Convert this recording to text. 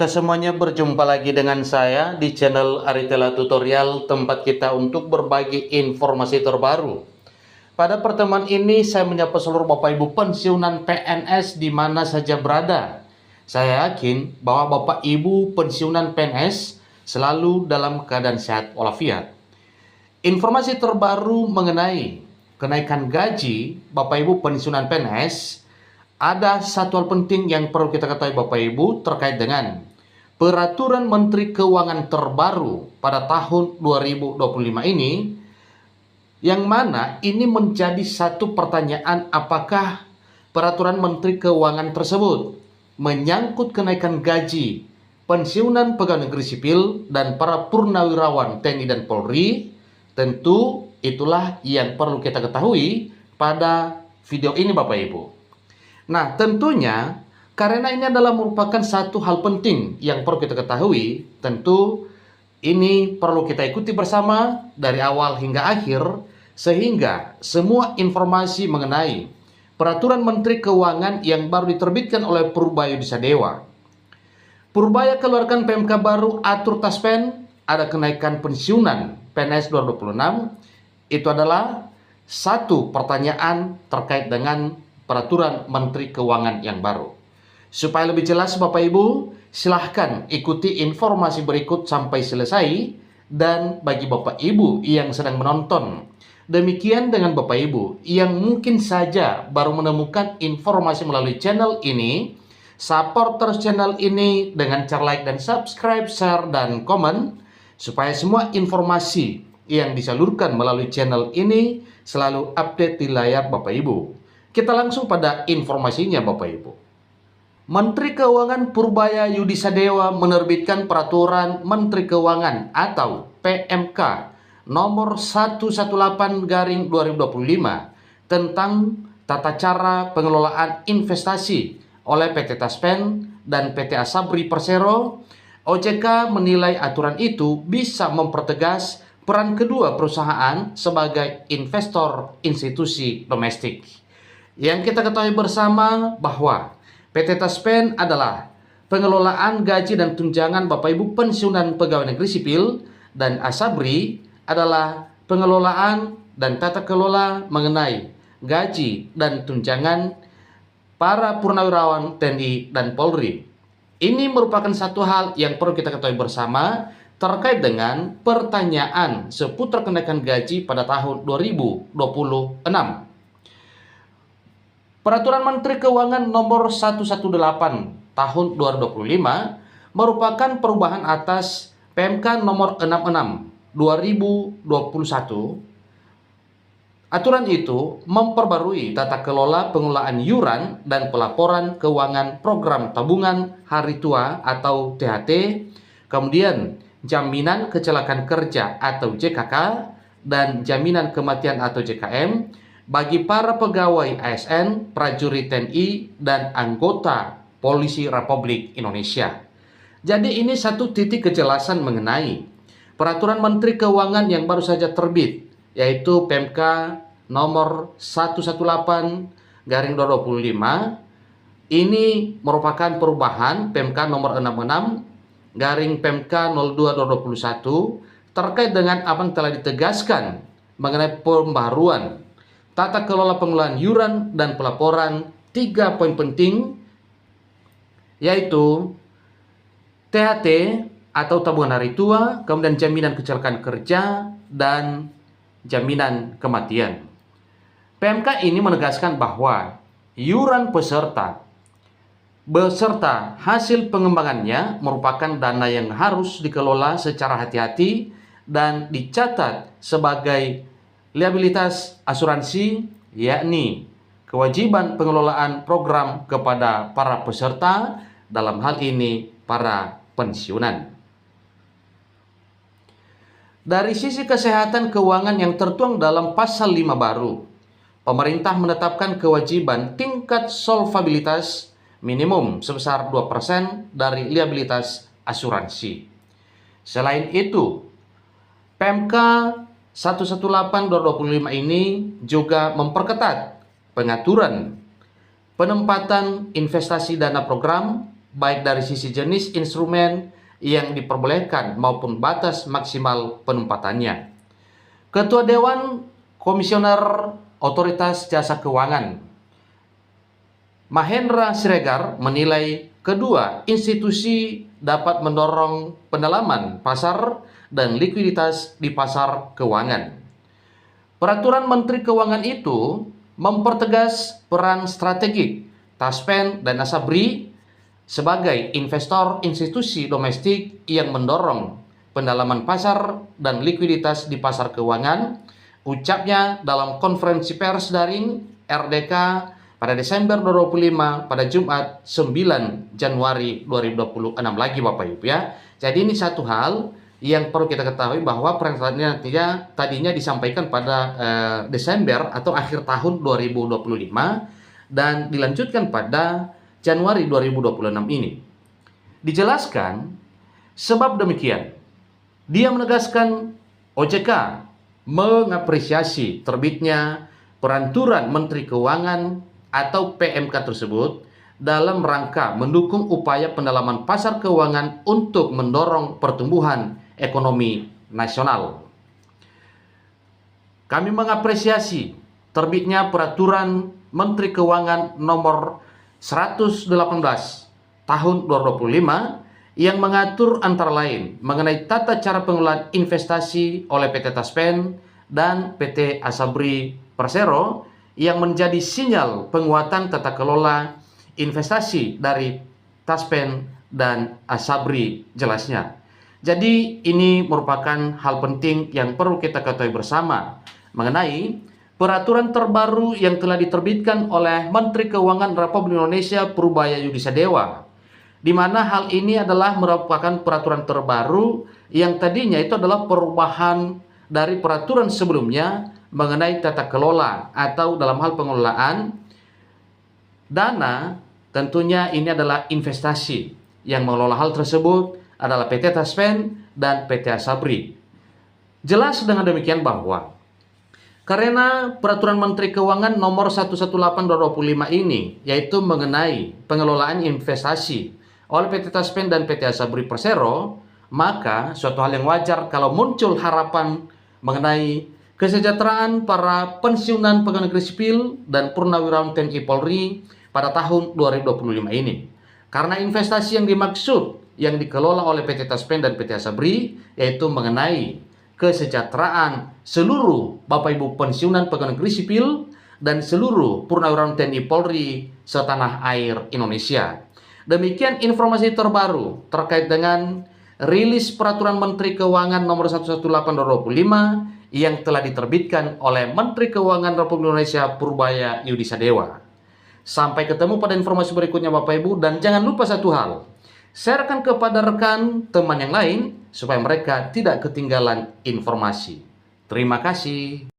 Semuanya berjumpa lagi dengan saya di channel Aritella Tutorial, tempat kita untuk berbagi informasi terbaru. Pada pertemuan ini saya menyapa seluruh Bapak Ibu pensiunan PNS di mana saja berada. Saya yakin bahwa Bapak Ibu pensiunan PNS selalu dalam keadaan sehat walafiat. Informasi terbaru mengenai kenaikan gaji Bapak Ibu pensiunan PNS, ada satu hal penting yang perlu kita ketahui Bapak Ibu terkait dengan Peraturan Menteri Keuangan terbaru pada tahun 2025 ini, yang mana ini menjadi satu pertanyaan, apakah Peraturan Menteri Keuangan tersebut menyangkut kenaikan gaji pensiunan pegawai negeri sipil dan para purnawirawan TNI dan Polri. Tentu itulah yang perlu kita ketahui pada video ini Bapak Ibu. Nah, tentunya karena ini adalah merupakan satu hal penting yang perlu kita ketahui, tentu ini perlu kita ikuti bersama dari awal hingga akhir, sehingga semua informasi mengenai Peraturan Menteri Keuangan yang baru diterbitkan oleh Purbaya Yudisadewa. Purbaya keluarkan PMK baru atur taspen, ada kenaikan pensiunan PNS 2026. Itu adalah satu pertanyaan terkait dengan Peraturan Menteri Keuangan yang baru. Supaya lebih jelas Bapak Ibu, silahkan ikuti informasi berikut sampai selesai. Dan bagi Bapak Ibu yang sedang menonton, demikian dengan Bapak Ibu yang mungkin saja baru menemukan informasi melalui channel ini, support terus channel ini dengan cara like dan subscribe, share dan komen, supaya semua informasi yang disalurkan melalui channel ini selalu update di layar Bapak Ibu. Kita langsung pada informasinya Bapak Ibu. Menteri Keuangan Purbaya Yudisadewa menerbitkan Peraturan Menteri Keuangan atau PMK nomor 118/2025 tentang tata cara pengelolaan investasi oleh PT Taspen dan PT Asabri Persero. OJK menilai aturan itu bisa mempertegas peran kedua perusahaan sebagai investor institusi domestik. Yang kita ketahui bersama bahwa PT Taspen adalah pengelolaan gaji dan tunjangan Bapak Ibu pensiunan pegawai negeri sipil, dan Asabri adalah pengelolaan dan tata kelola mengenai gaji dan tunjangan para purnawirawan TNI dan Polri. Ini merupakan satu hal yang perlu kita ketahui bersama terkait dengan pertanyaan seputar kenaikan gaji pada tahun 2026. Peraturan Menteri Keuangan nomor 118 tahun 2025 merupakan perubahan atas PMK nomor 66 2021. Aturan itu memperbarui tata kelola pengelolaan iuran dan pelaporan keuangan program tabungan hari tua atau THT, kemudian jaminan kecelakaan kerja atau JKK, dan jaminan kematian atau JKM bagi para pegawai ASN, prajurit TNI, dan anggota Polisi Republik Indonesia. Jadi ini satu titik kejelasan mengenai Peraturan Menteri Keuangan yang baru saja terbit, yaitu PMK nomor 118/2025. Ini merupakan perubahan PMK nomor 66/PMK 02/2021 terkait dengan apa yang telah ditegaskan mengenai pembaruan tata kelola pengelolaan iuran dan pelaporan 3 poin penting, yaitu THT atau tabungan hari tua, kemudian jaminan kecelakaan kerja, dan jaminan kematian. PMK ini menegaskan bahwa iuran peserta beserta hasil pengembangannya merupakan dana yang harus dikelola secara hati-hati dan dicatat sebagai liabilitas asuransi, yakni kewajiban pengelolaan program kepada para peserta, dalam hal ini para pensiunan. Dari sisi kesehatan keuangan yang tertuang dalam pasal 5 baru, pemerintah menetapkan kewajiban tingkat solvabilitas minimum sebesar 2% dari liabilitas asuransi. Selain itu, PMK 118/2025 ini juga memperketat pengaturan penempatan investasi dana program baik dari sisi jenis instrumen yang diperbolehkan maupun batas maksimal penempatannya. Ketua Dewan Komisioner Otoritas Jasa Keuangan Mahendra Siregar menilai kedua institusi dapat mendorong pendalaman pasar dan likuiditas di pasar keuangan. Peraturan Menteri Keuangan itu mempertegas peran strategik Taspen dan Asabri sebagai investor institusi domestik yang mendorong pendalaman pasar dan likuiditas di pasar keuangan, ucapnya dalam konferensi pers daring RDK pada Desember 2025 pada Jumat 9 Januari 2026 lagi Bapak Ibu ya. Jadi ini satu hal yang perlu kita ketahui bahwa pernyataannya tadinya disampaikan pada Desember atau akhir tahun 2025 dan dilanjutkan pada Januari 2026 ini. Dijelaskan sebab demikian. Dia menegaskan OJK mengapresiasi terbitnya Peraturan Menteri Keuangan atau PMK tersebut dalam rangka mendukung upaya pendalaman pasar keuangan untuk mendorong pertumbuhan ekonomi nasional. Kami mengapresiasi terbitnya Peraturan Menteri Keuangan nomor 118 tahun 2025 yang mengatur antara lain mengenai tata cara pengelolaan investasi oleh PT Taspen dan PT Asabri Persero yang menjadi sinyal penguatan tata kelola investasi dari Taspen dan Asabri jelasnya. Jadi ini merupakan hal penting yang perlu kita ketahui bersama mengenai peraturan terbaru yang telah diterbitkan oleh Menteri Keuangan Republik Indonesia Purbaya Yudhistira Dewa, di mana hal ini adalah merupakan peraturan terbaru yang tadinya itu adalah perubahan dari peraturan sebelumnya mengenai tata kelola atau dalam hal pengelolaan dana. Tentunya ini adalah investasi yang mengelola hal tersebut adalah PT Taspen dan PT Asabri. Jelas dengan demikian bahwa karena Peraturan Menteri Keuangan nomor 118/2025 ini yaitu mengenai pengelolaan investasi oleh PT Taspen dan PT Asabri Persero, maka suatu hal yang wajar kalau muncul harapan mengenai kesejahteraan para pensiunan pegawai negeri sipil dan purnawirawan TNI Polri pada tahun 2025 ini. Karena investasi yang dimaksud yang dikelola oleh PT Taspen dan PT Asabri yaitu mengenai kesejahteraan seluruh Bapak Ibu pensiunan pegawai negeri sipil dan seluruh purnawirawan TNI Polri setanah air Indonesia. Demikian informasi terbaru terkait dengan rilis Peraturan Menteri Keuangan nomor 118/2025 yang telah diterbitkan oleh Menteri Keuangan Republik Indonesia Purbaya Yudhistira Dewa. Sampai ketemu pada informasi berikutnya Bapak Ibu, dan jangan lupa satu hal, sharekan kepada rekan teman yang lain supaya mereka tidak ketinggalan informasi. Terima kasih.